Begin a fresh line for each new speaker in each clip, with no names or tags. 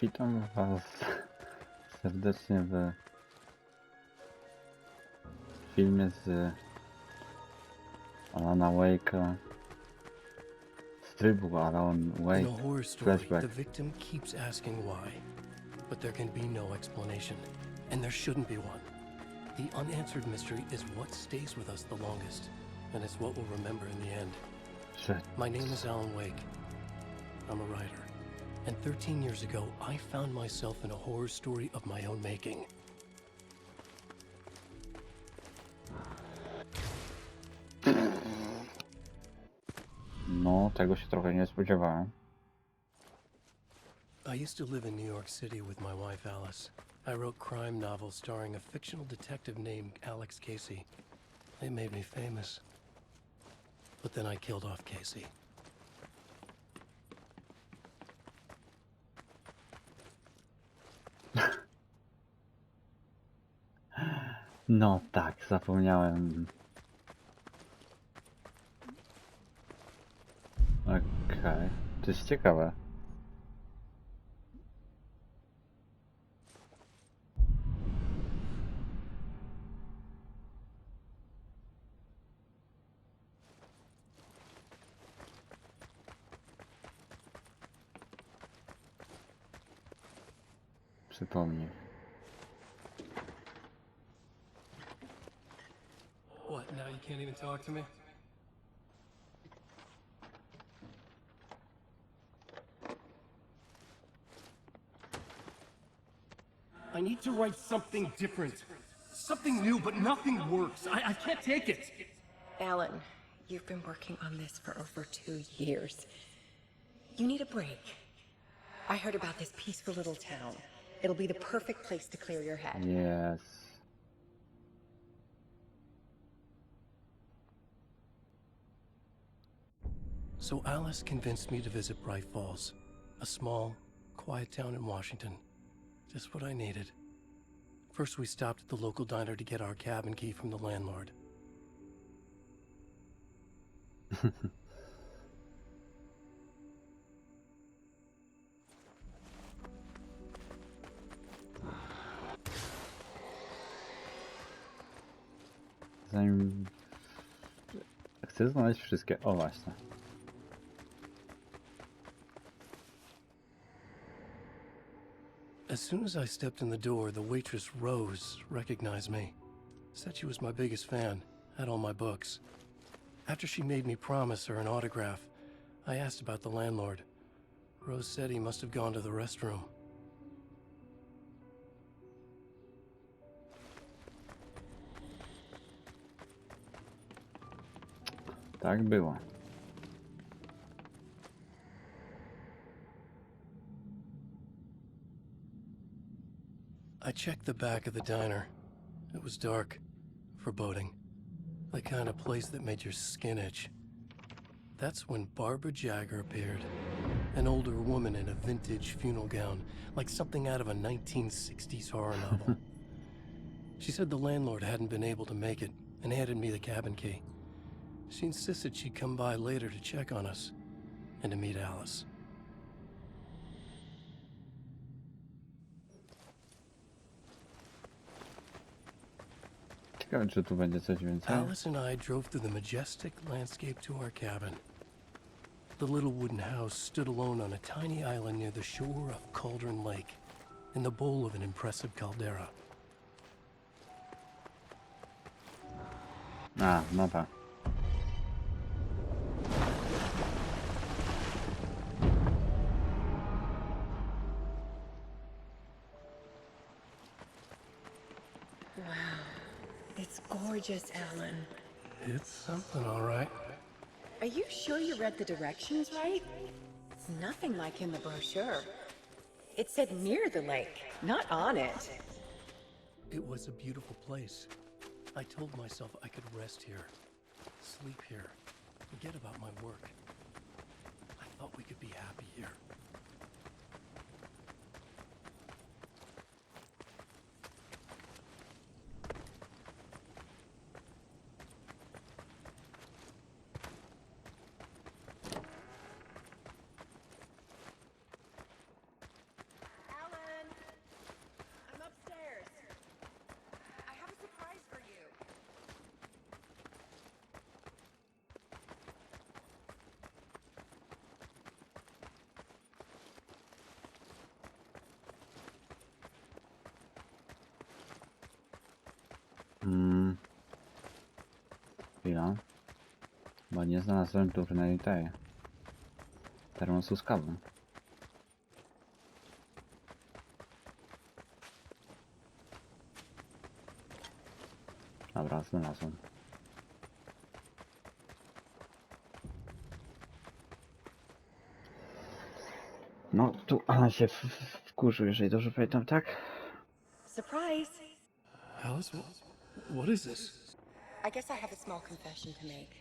Witam Was serdecznie w filmie z Alana Wake'a, z trybu Alan
In a
Wake
horror story,
Flashback.
the victim keeps asking why, but there can be no explanation, and there shouldn't be one. The unanswered mystery is what stays with us the longest, and it's what we'll remember in the end. My name is Alan Wake. I'm a writer, and 13 years ago, I found myself in a horror story of my own making.
No, tego się trochę nie spodziewałem.
I used to live in New York City with my wife Alice. I wrote crime novels starring a fictional detective named Alex Casey. They made me famous. But then I killed off Casey.
No tak, zapomniałem. Okej, to jest ciekawe. Przypomnij.
What, now you can't even talk to me? I need to write something different. Something new, but nothing works. I can't take it.
Alan, you've been working on this for over 2 years. You need a break. I heard about this peaceful little town. It'll be the perfect place to clear your head.
Yes.
So Alice convinced me to visit Bright Falls, a small, quiet town in Washington. Just what I needed. First, we stopped at the local diner to get our cabin key from the landlord.
Zanim... Chcę znaleźć wszystkie... O właśnie.
As soon as I stepped in the door, the waitress Rose recognized me. Said she was my biggest fan, had all my books. After she made me promise her an autograph, I asked about the landlord. Rose said he must have gone to the restroom.
Tak było.
I checked the back of the diner. It was dark, foreboding. The kind of place that made your skin itch. That's when Barbara Jagger appeared. An older woman in a vintage funeral gown, like something out of a 1960s horror novel. She said the landlord hadn't been able to make it and handed me the cabin key. She insisted she'd come by later to check on us and to meet Alice.
Ciekawe, czy tu będzie coś więcej.
Alice and I drove through the majestic landscape to our cabin. The little wooden house stood alone on a tiny island near the shore of Cauldron Lake, in the bowl of an impressive caldera.
A, no tak.
It's gorgeous, Alan.
It's something, all right.
Are you sure you read the directions right? It's nothing like in the brochure. It said near the lake, not on it.
It was a beautiful place. I told myself I could rest here, sleep here, forget about my work. I thought we could be happy here.
Chwila. Bo nie znalazłem turnej tej termosu z kawą. Dobra, znalazłem. No, tu ona się wkurzył, jeżeli dobrze pamiętam, tak?
Surprise!
Alice, what is this?
I guess I have a small confession to make.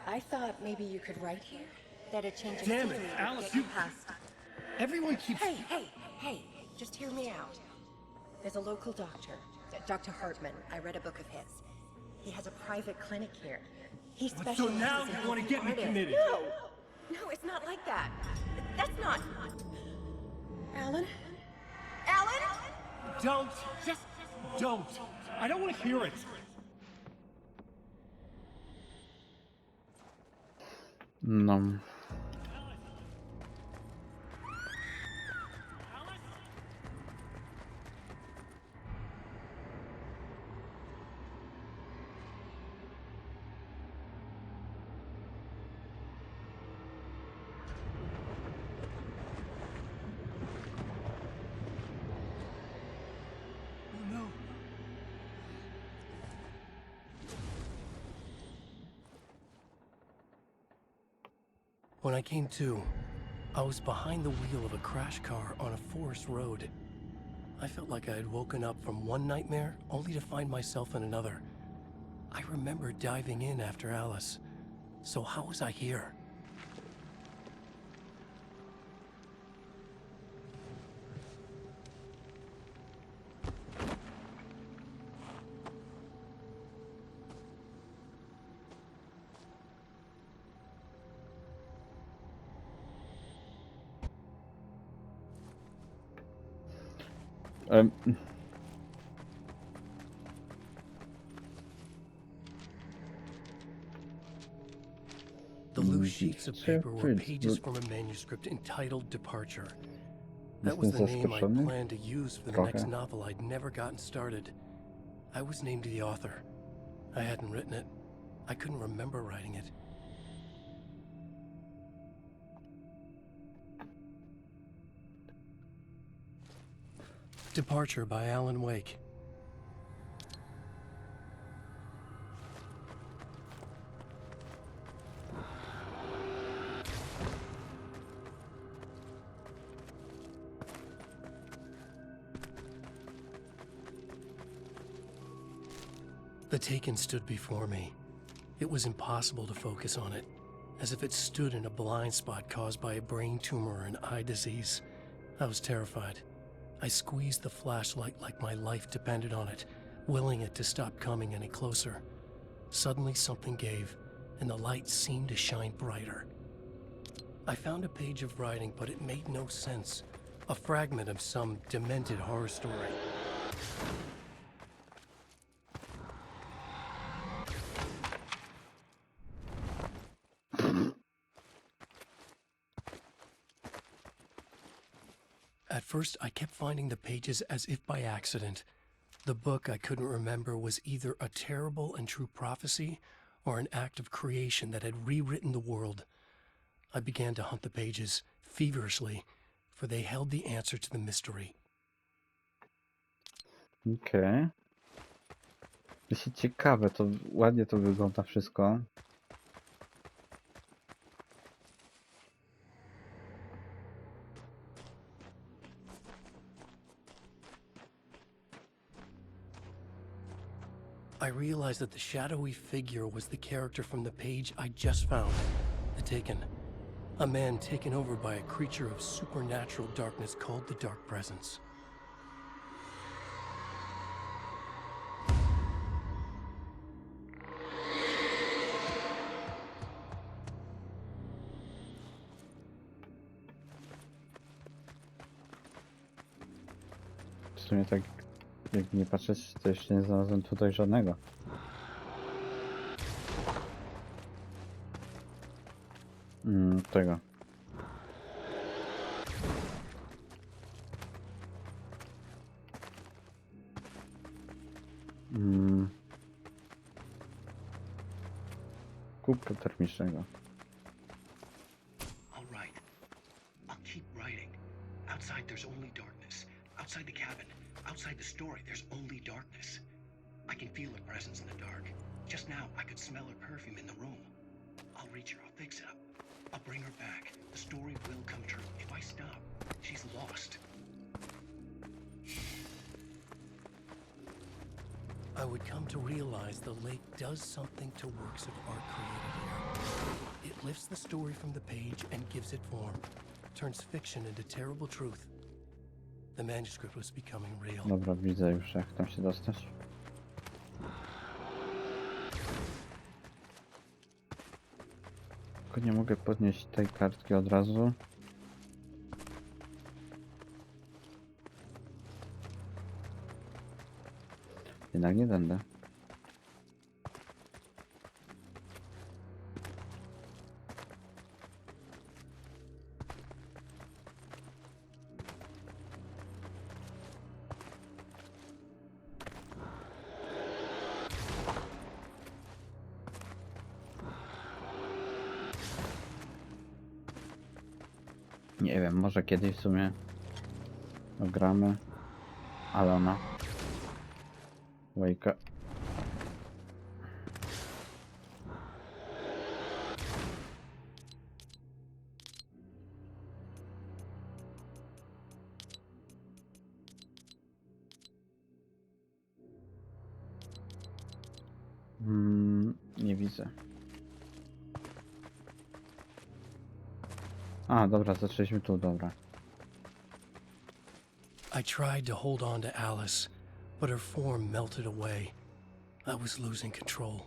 I thought maybe you could write here that a change of
Damn it,
scenery would
Alice,
get
you-
you past.
Everyone keeps...
Hey, just hear me out. There's a local doctor, Dr. Hartman. I read a book of his. He has a private clinic here. He
So
specializes
now
in
you want to
helping
get me
artists.
committed?
No, it's not like that. That's not... Alan? Alan?
Don't. Just don't. I don't want to hear it.
No.
Oh no. When I came to, I was behind the wheel of a crash car on a forest road. I felt like I had woken up from one nightmare only to find myself in another. I remember diving in after Alice. So how was I here? The loose sheets of paper were pages from a manuscript entitled Departure. That was the name I planned to use for the next novel I'd never gotten started. I was named the author. I hadn't written it. I couldn't remember writing it. Departure by Alan Wake. The Taken stood before me. It was impossible to focus on it, as if it stood in a blind spot caused by a brain tumor and eye disease. I was terrified. I squeezed the flashlight like my life depended on it, willing it to stop coming any closer. Suddenly something gave, and the light seemed to shine brighter. I found a page of writing, but it made no sense. A fragment of some demented horror story. At first, I kept finding the pages as if by accident. The book I couldn't remember was either a terrible and true prophecy or an act of creation that had rewritten the world. I began to hunt the pages feverishly, for they held the answer to the mystery.
Okej. Jeśli ciekawe, to ładnie to wygląda wszystko.
I realized that the shadowy figure was the character from the page I just found, The Taken. A man taken over by a creature of supernatural darkness called the Dark Presence.
W sumie tak, jak nie patrzeć, to jeszcze nie znalazłem tutaj żadnego. Tego. kubka termicznego.
All right. I'll keep writing. Outside there's only darkness. Outside the cabin, outside the story, there's only darkness. I can feel her presence in the dark. Just now, I could smell her perfume in the room. I'll reach her, I'll fix it up. I'll bring her back. The story will come true. If I stop, she's lost.
I would come to realize the lake does something to works of art created here. It lifts the story from the page and gives it form, turns fiction into terrible truth. The manuscript was becoming real.
Dobra, widzę już jak tam się dostać. Tylko nie mogę podnieść tej kartki od razu. Jednak nie będę. Nie wiem, może kiedyś w sumie gramy, ale ona Wake up. Nie widzę. A, dobra, zaczęliśmy tu, dobra.
I tried to hold on to Alice, but her form melted away. I was losing control.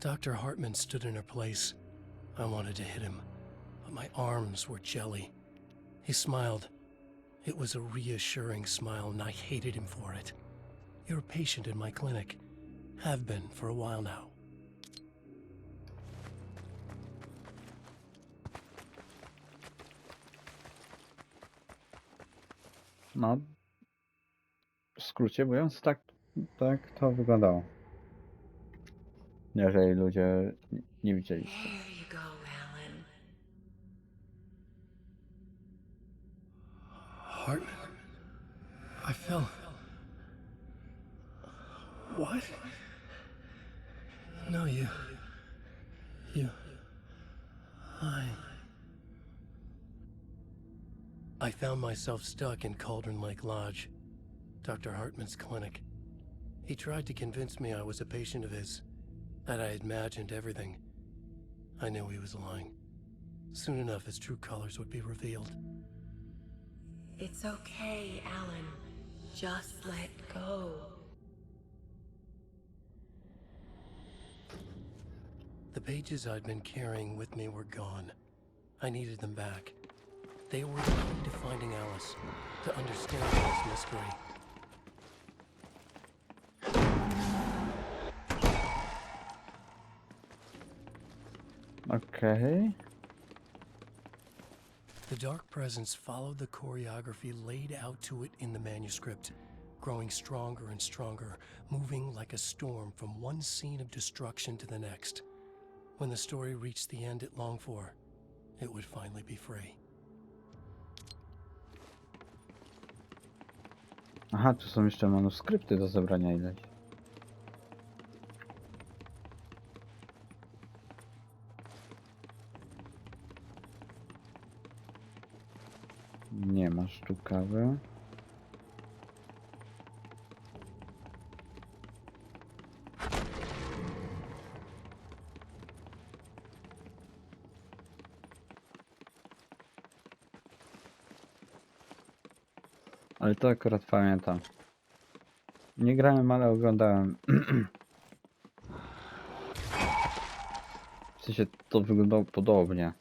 Dr. Hartman stood in her place. I wanted to hit him, but my arms were jelly. He smiled. It was a reassuring smile, and I hated him for it. You're a patient in my clinic. Have been for a while now.
No, w skrócie mówiąc, tak to wyglądało. Jeżeli ludzie nie widzieliście.
There you go, Alan.
Hartman? I fell. What? No, you. I found myself stuck in Cauldron Lake Lodge, Dr. Hartman's clinic. He tried to convince me I was a patient of his, that I had imagined everything. I knew he was lying. Soon enough, his true colors would be revealed.
It's okay, Alan. Just let go.
The pages I'd been carrying with me were gone. I needed them back. They were the key to finding Alice, to understand this mystery.
Okej.
The dark presence followed the choreography laid out to it in the manuscript, growing stronger and stronger, moving like a storm from one scene of destruction to the next. When the story reached the end it longed for, it would finally be free.
Aha, tu są jeszcze manuskrypty do zebrania ileś. Nie masz tu kawy. Ale to akurat pamiętam. Nie grałem, ale oglądałem. W sensie to wyglądało podobnie.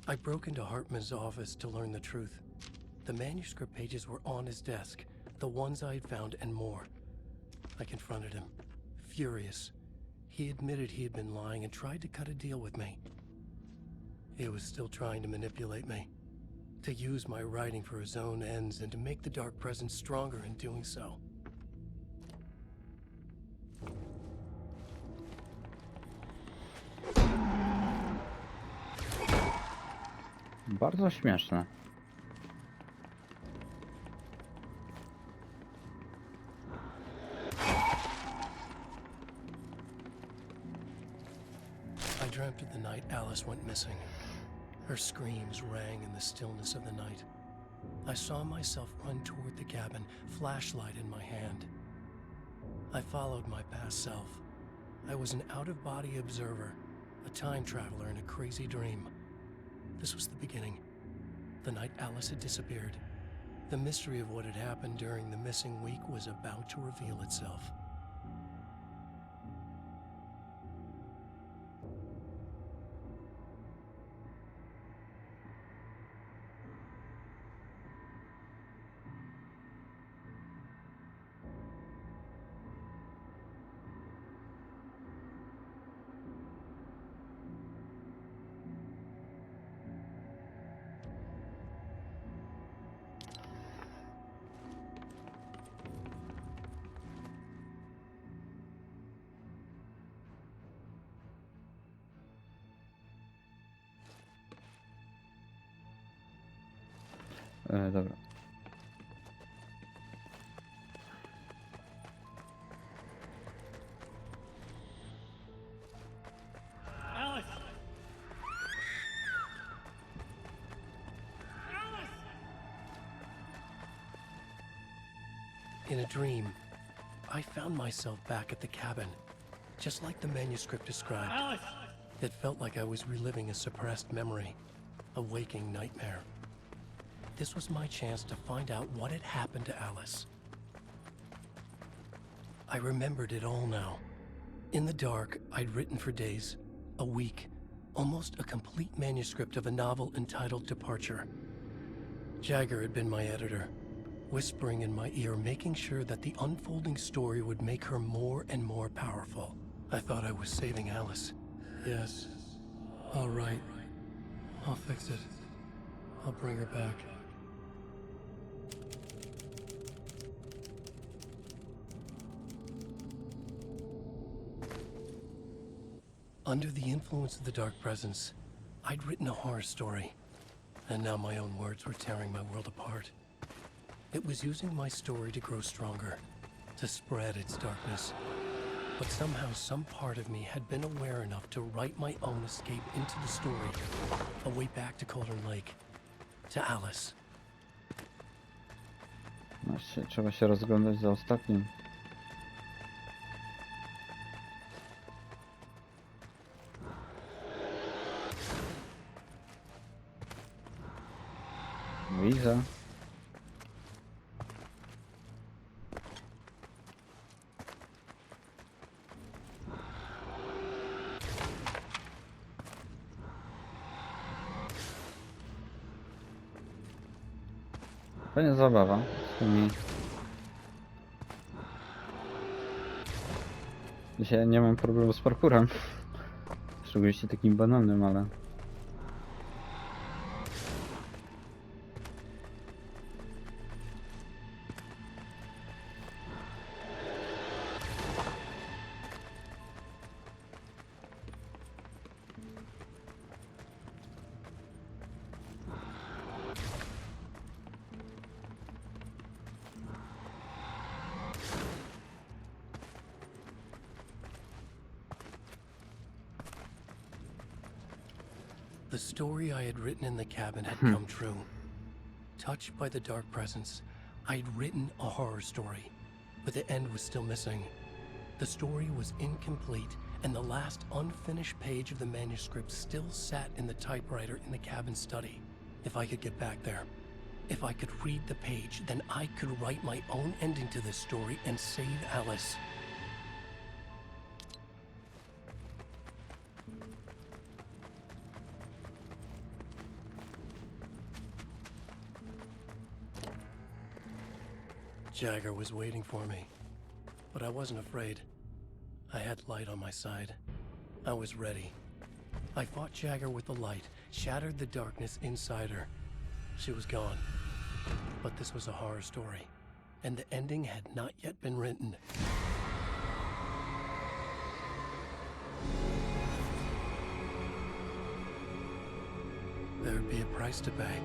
I broke into Hartman's office to learn the truth. The manuscript pages were on his desk, the ones I had found and more. I confronted him, furious. He admitted he had been lying and tried to cut a deal with me. He was still trying to manipulate me, to use my writing for his own ends and to make the dark presence stronger in doing so.
Bardzo śmieszne.
I dreamt of the night Alice went missing. Her screams rang in the stillness of the night. I saw myself run toward the cabin, flashlight in my hand. I followed my past self. I was an out-of-body observer, a time traveler in a crazy dream. This was the beginning. The night Alice had disappeared. The mystery of what had happened during the missing week was about to reveal itself.
Dobra.
Alice! Alice!
In a dream, I found myself back at the cabin, just like the manuscript described.
Alice!
It felt like I was reliving a suppressed memory, a waking nightmare. This was my chance to find out what had happened to Alice. I remembered it all now. In the dark, I'd written for days, a week, almost a complete manuscript of a novel entitled Departure. Jagger had been my editor, whispering in my ear, making sure that the unfolding story would make her more and more powerful. I thought I was saving Alice. Yes. All right. I'll fix it. I'll bring her back. Under the influence of the dark presence, I'd written a horror story, and now my own words were tearing my world apart. It was using my story to grow stronger, to spread its darkness. But somehow some part of me had been aware enough to write my own escape into the story, a way back to Cauldron Lake, to Alice.
Właśnie, trzeba się rozglądać za ostatnim. Widzę. Fajna zabawa z tymi. Dzisiaj nie mam problemu z parkurem. Szczególnie takim banalnym, ale...
The story I had written in the cabin had come true. Touched by the dark presence, I'd written a horror story, but the end was still missing. The story was incomplete, and the last unfinished page of the manuscript still sat in the typewriter in the cabin study. If I could get back there, if I could read the page, then I could write my own ending to this story and save Alice. Jagger was waiting for me, but I wasn't afraid. I had light on my side. I was ready. I fought Jagger with the light, shattered the darkness inside her. She was gone. But this was a horror story, and the ending had not yet been written. There'd be a price to pay.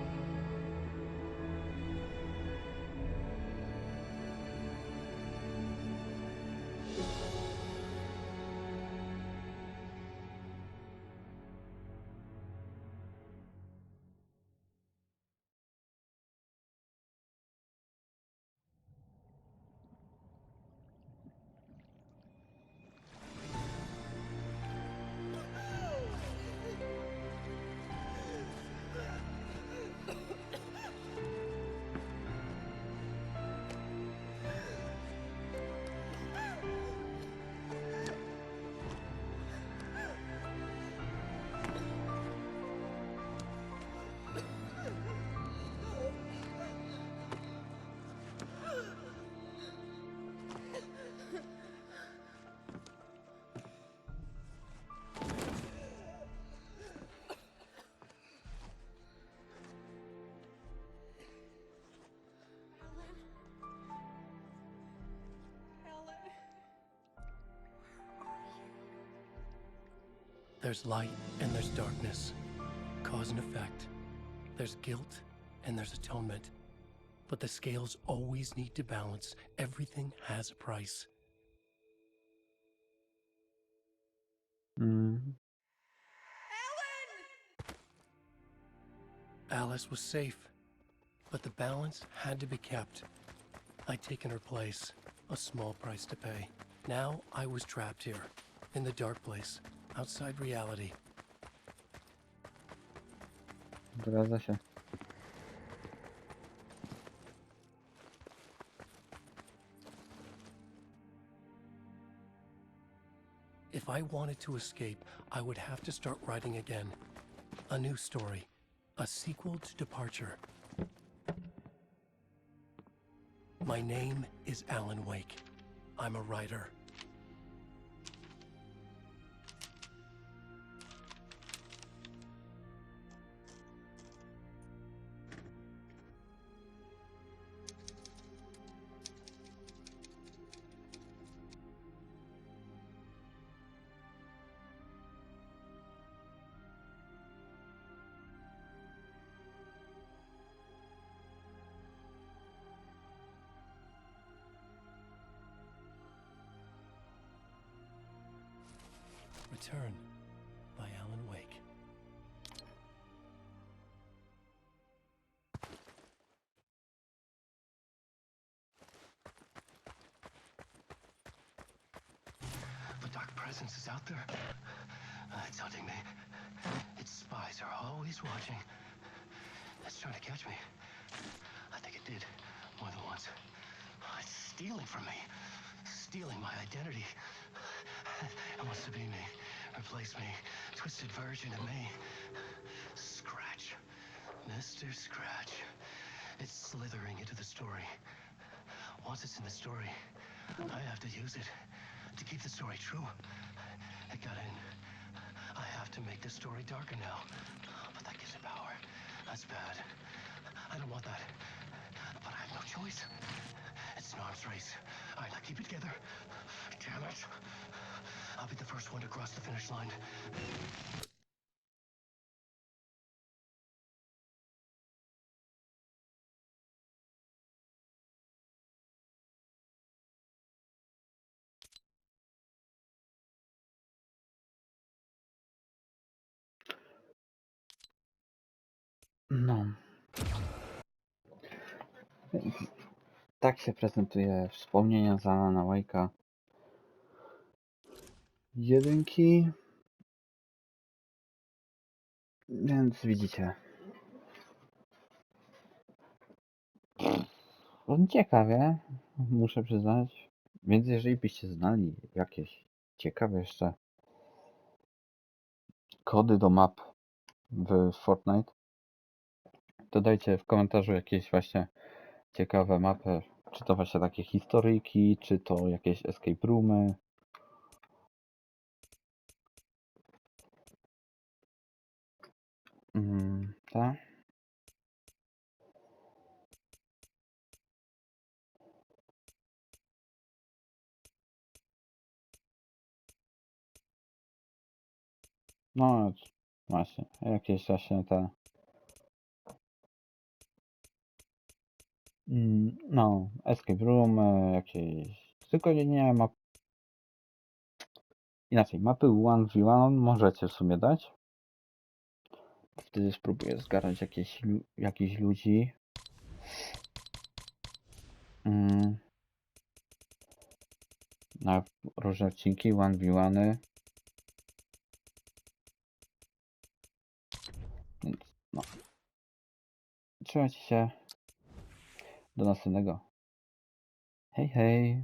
There's light and there's darkness, cause and effect. There's guilt and there's atonement. But the scales always need to balance. Everything has a price.
Mm.
Alice was safe, but the balance had to be kept. I'd taken her place, a small price to pay. Now I was trapped here, in the dark place, outside reality.
Zgadza się.
If I wanted to escape, I would have to start writing again. A new story, a sequel to Departure. My name is Alan Wake. I'm a writer. Return by Alan Wake.
The dark presence is out there. It's hunting me. Its spies are always watching. It's trying to catch me. I think it did more than once. It's stealing from me. Stealing my identity. It wants to be me. Replace me. Twisted version of me. Scratch. Mr. Scratch. It's slithering into the story. Once it's in the story, I have to use it to keep the story true. It got in. I have to make the story darker now. But that gives it power. That's bad. I don't want that. But I have no choice. It's an arms race. All right, now keep it together. Damn it. I'll be the first one to cross the finish line.
No. Więc tak się prezentuje wspomnienia z Alana Wake'a. Jedynki. Więc widzicie. No, ciekawie, muszę przyznać. Więc jeżeli byście znali jakieś ciekawe jeszcze kody do map w Fortnite, to dajcie w komentarzu jakieś właśnie ciekawe mapy. Czy to właśnie takie historyjki, czy to jakieś escape roomy. No właśnie, jakieś właśnie te... No, escape room, jakieś... Tylko nie ma... Inaczej, mapy 1v1 możecie w sumie dać. Wtedy spróbuję zgarnąć jakichś ludzi. Na różne odcinki 1v1. Więc no. Trzymajcie się. Do następnego. Hej, hej.